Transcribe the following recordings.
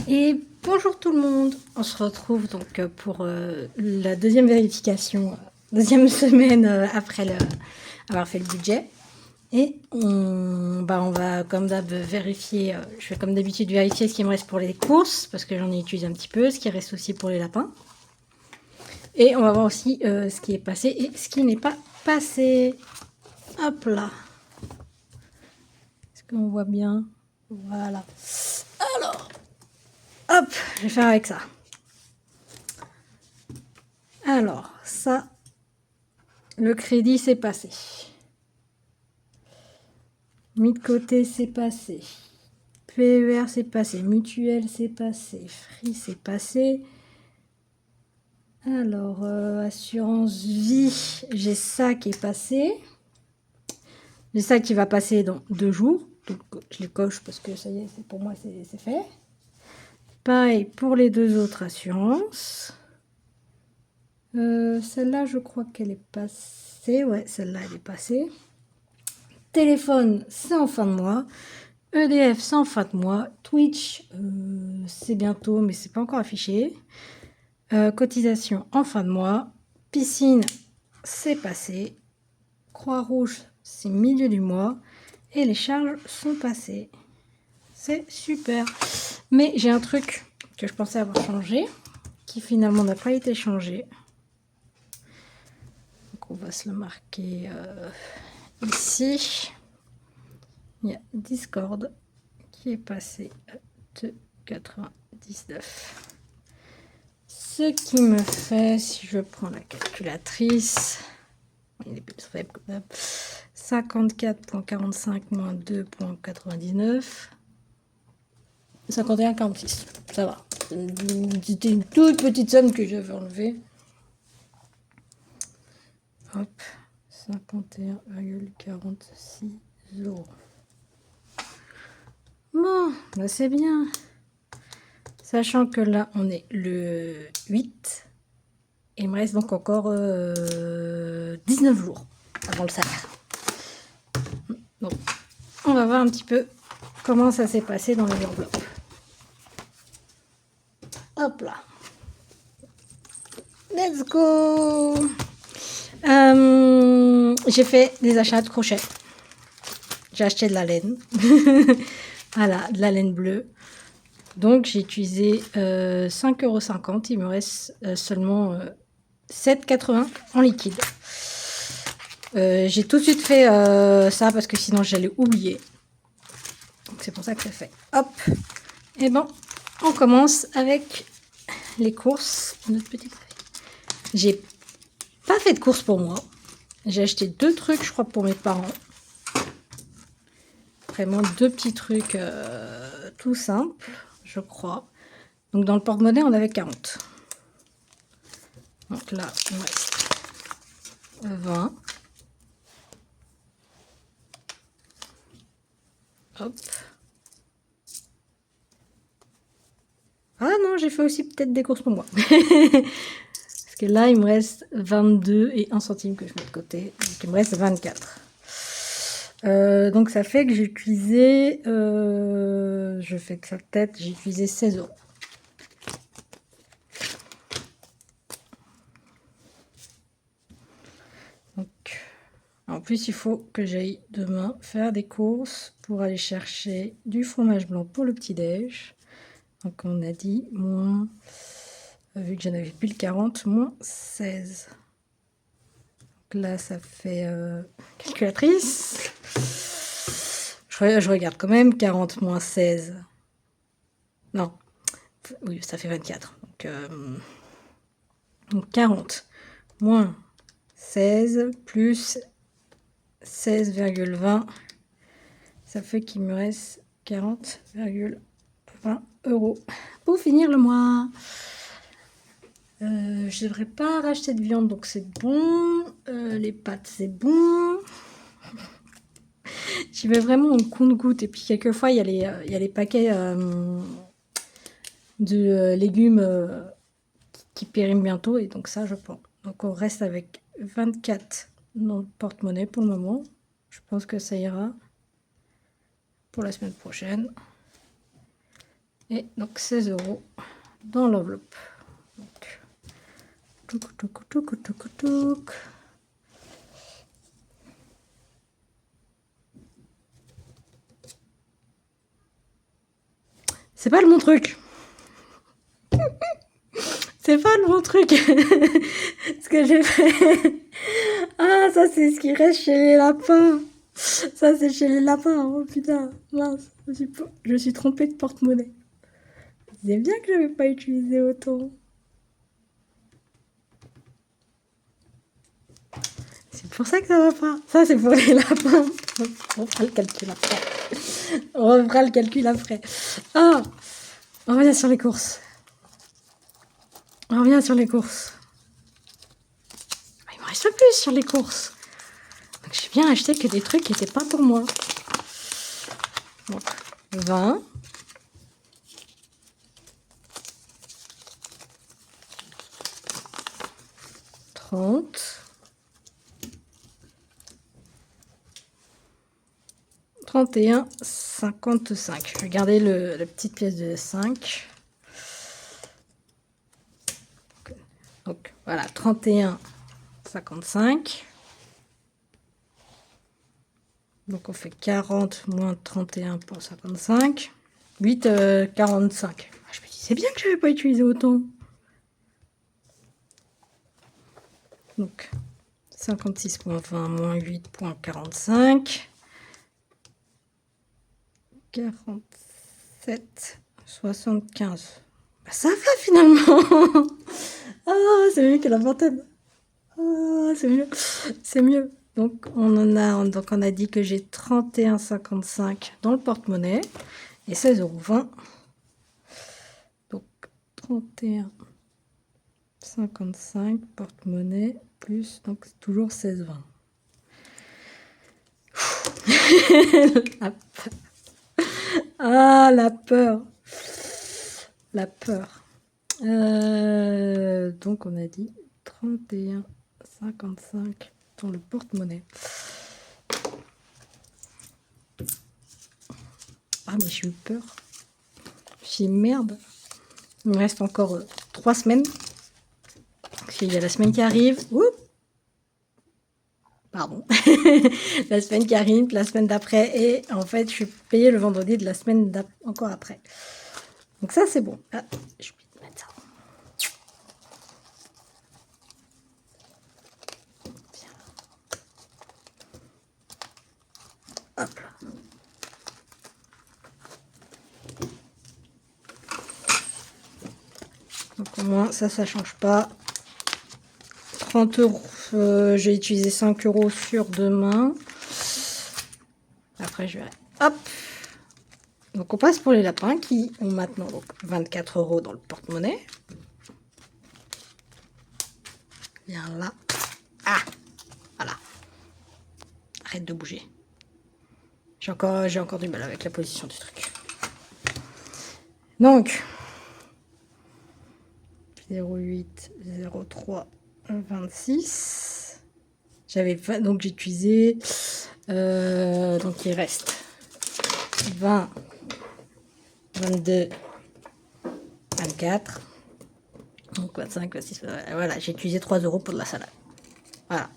Et bonjour tout le monde, on se retrouve donc pour la deuxième vérification, deuxième semaine après avoir fait le budget. Et on va comme d'hab vérifier, je vais comme d'habitude vérifier ce qui me reste pour les courses, parce que j'en ai utilisé un petit peu, ce qui reste aussi pour les lapins. Et on va voir aussi ce qui est passé et ce qui n'est pas passé. Hop là. Est-ce qu'on voit bien? Voilà. Alors, hop, je vais faire avec ça. Alors, ça, le crédit, c'est passé. Mis de côté, c'est passé. PER, c'est passé. Mutuelle, c'est passé. Free, c'est passé. Alors, assurance vie, j'ai ça qui est passé. J'ai ça qui va passer dans 2 jours. Donc, je les coche parce que ça y est, pour moi, c'est fait. Pareil pour les 2 autres assurances. Celle-là, je crois qu'elle est passée. Ouais, celle-là, elle est passée. Téléphone, c'est en fin de mois. EDF, c'est en fin de mois. Twitch, c'est bientôt, mais c'est pas encore affiché. Cotisation en fin de mois. Piscine, c'est passé. Croix-Rouge, c'est milieu du mois. Et les charges sont passées. C'est super. Mais j'ai un truc que je pensais avoir changé, qui finalement n'a pas été changé. Donc on va se le marquer ici. Il y a Discord qui est passé à 2,99. Ce qui me fait, si je prends la calculatrice, il est plus faible que d'hab, 54,45 moins 2,99, 51,46. Ça va. C'était une toute petite somme que j'avais enlevée. Hop, 51,46 €. Bon, bah c'est bien. Sachant que là, on est le 8. Il me reste donc encore 19 jours avant le salaire. Donc, on va voir un petit peu comment ça s'est passé dans les enveloppes. Hop là. Let's go. J'ai fait des achats de crochet. J'ai acheté de la laine. Voilà, de la laine bleue. Donc, j'ai utilisé 5,50 €. Il me reste seulement 7,80 € en liquide. J'ai tout de suite fait ça parce que sinon j'allais oublier. Donc c'est pour ça que je fait. Hop. Et bon, on commence avec les courses. Notre petite. J'ai pas fait de courses pour moi. J'ai acheté 2 trucs, je crois, pour mes parents. Vraiment 2 petits trucs tout simples, je crois. Donc dans le porte-monnaie, on avait 40. Donc là, il me reste 20. Hop. Ah non, j'ai fait aussi peut-être des courses pour moi. Parce que là, il me reste 22 et 1 centime que je mets de côté. Donc il me reste 24. Donc ça fait que j'ai utilisé, je fais que ça tête, j'ai utilisé 16 €. Donc, en plus, il faut que j'aille demain faire des courses pour aller chercher du fromage blanc pour le petit-déj. Donc on a dit moins, vu que j'en avais plus le 40, moins 16. Donc là, ça fait calculatrice. Je regarde quand même, 40 moins 16. Non, oui, ça fait 24. Donc 40 moins 16 plus 16,20. Ça fait qu'il me reste 40,20 € pour finir le mois. Je ne devrais pas racheter de viande, donc c'est bon. Les pâtes, c'est bon. J'y vais vraiment au compte-gouttes. Et puis, quelquefois, il y a les paquets de légumes qui périment bientôt. Et donc, ça, je prends. Donc, on reste avec 24 dans le porte-monnaie pour le moment. Je pense que ça ira pour la semaine prochaine. Et donc 16 € dans l'enveloppe. Touc, touc, touc, touc, touc. C'est pas le bon truc. C'est pas le bon truc. Ce que j'ai fait. Ah, ça, c'est ce qui reste chez les lapins. Ça, c'est chez les lapins. Oh putain, mince. Je suis trompée de porte-monnaie. C'est bien que je n'avais pas utilisé autant. C'est pour ça que ça va pas. Ça, c'est pour les lapins. On fera le calcul après. On refera le calcul après. Ah, on revient sur les courses. On revient sur les courses. Il me reste plus sur les courses. Donc j'ai bien acheté que des trucs qui n'étaient pas pour moi. Donc 20. 30. 31, 55. Je vais garder la petite pièce de 5. Donc voilà, 31, 55. Donc on fait 40 moins 31 pour 55. 8, 45. Je me dis, c'est bien que je n'avais pas utilisé autant. Donc 56,20 moins 8,45. 47, 75. Bah, ça va finalement. Ah, c'est mieux que la vingtaine. Ah, c'est mieux. C'est mieux. Donc on a dit que j'ai 31,55 dans le porte-monnaie et 16,20 €. Donc 31,55 porte-monnaie plus, donc c'est toujours 16,20. Ah, la peur. La peur. Donc on a dit 31,55 dans le porte-monnaie. Ah mais j'ai eu peur. J'ai merde. Il me reste encore 3 semaines. Il y a la semaine qui arrive. Oups. Pardon. La semaine qui arrive, la semaine d'après. Et en fait, je suis payée le vendredi de la semaine encore après. Donc ça, c'est bon. Ah, je vais mettre ça. Hop là. Donc au moins, ça change pas. 30 €. J'ai utilisé 5 € sur demain. Après, je vais... Hop. Donc on passe pour les lapins qui ont maintenant donc 24 € dans le porte-monnaie. Viens là. Ah, voilà. Arrête de bouger. J'ai encore du mal avec la position du truc. Donc 0,8, 0,3, 26. Donc j'ai utilisé. Donc il reste 20, 22, 24. Donc 25, 26. Voilà, j'ai utilisé 3 € pour de la salade. Voilà.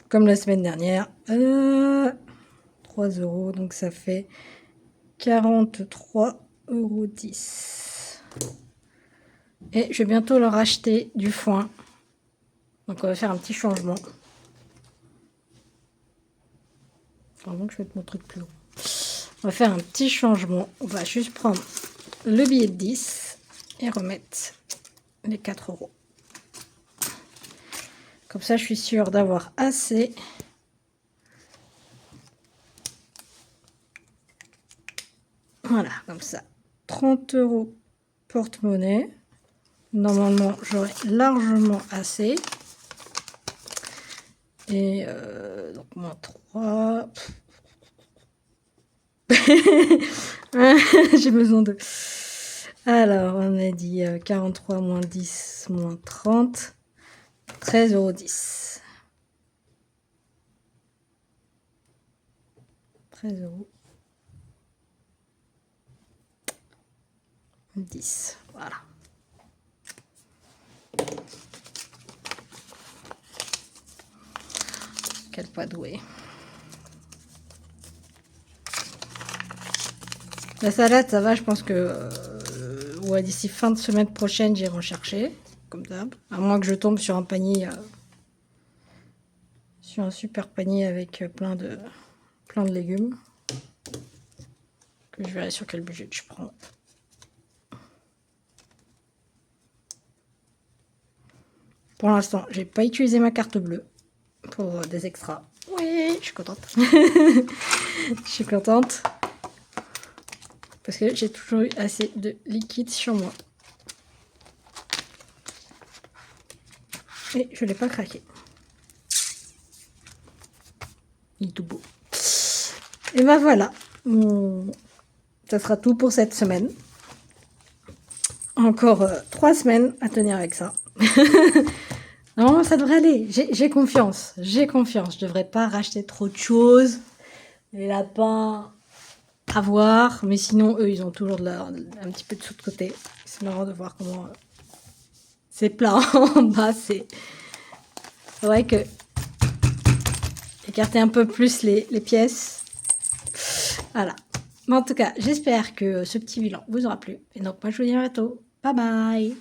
Comme la semaine dernière. 3 €. Donc ça fait 43,10 €. Et je vais bientôt leur acheter du foin. Donc on va faire un petit changement. Pardon que je mette mon truc plus haut. On va faire un petit changement. On va juste prendre le billet de 10 et remettre les 4 €. Comme ça, je suis sûre d'avoir assez. Voilà, comme ça. 30 € porte-monnaie. Normalement, j'aurai largement assez. Et donc, moins 3. J'ai besoin de... Alors, on a dit 43 moins 10 moins 30. 13,10 €. 13 €. 10. Voilà. Quel pas doué. La salade, ça va, je pense que ouais, d'ici fin de semaine prochaine, j'irai en chercher, comme d'hab. À moins que je tombe sur un panier, sur un super panier avec plein de légumes. Que je verrai sur quel budget je prends. Pour l'instant, j'ai pas utilisé ma carte bleue pour des extras. Oui, je suis contente. Je suis contente. Parce que j'ai toujours eu assez de liquide sur moi. Et je ne l'ai pas craqué. Il est tout beau. Et ben voilà. Ça sera tout pour cette semaine. Encore 3 semaines à tenir avec ça. Non, ça devrait aller. J'ai confiance. J'ai confiance. Je devrais pas racheter trop de choses. Les lapins, à voir. Mais sinon, eux, ils ont toujours un petit peu de sous de côté. C'est marrant de voir comment c'est plat en bas. C'est vrai que écarter un peu plus les pièces. Voilà. Mais en tout cas, j'espère que ce petit bilan vous aura plu. Et donc, moi, je vous dis à bientôt. Bye bye!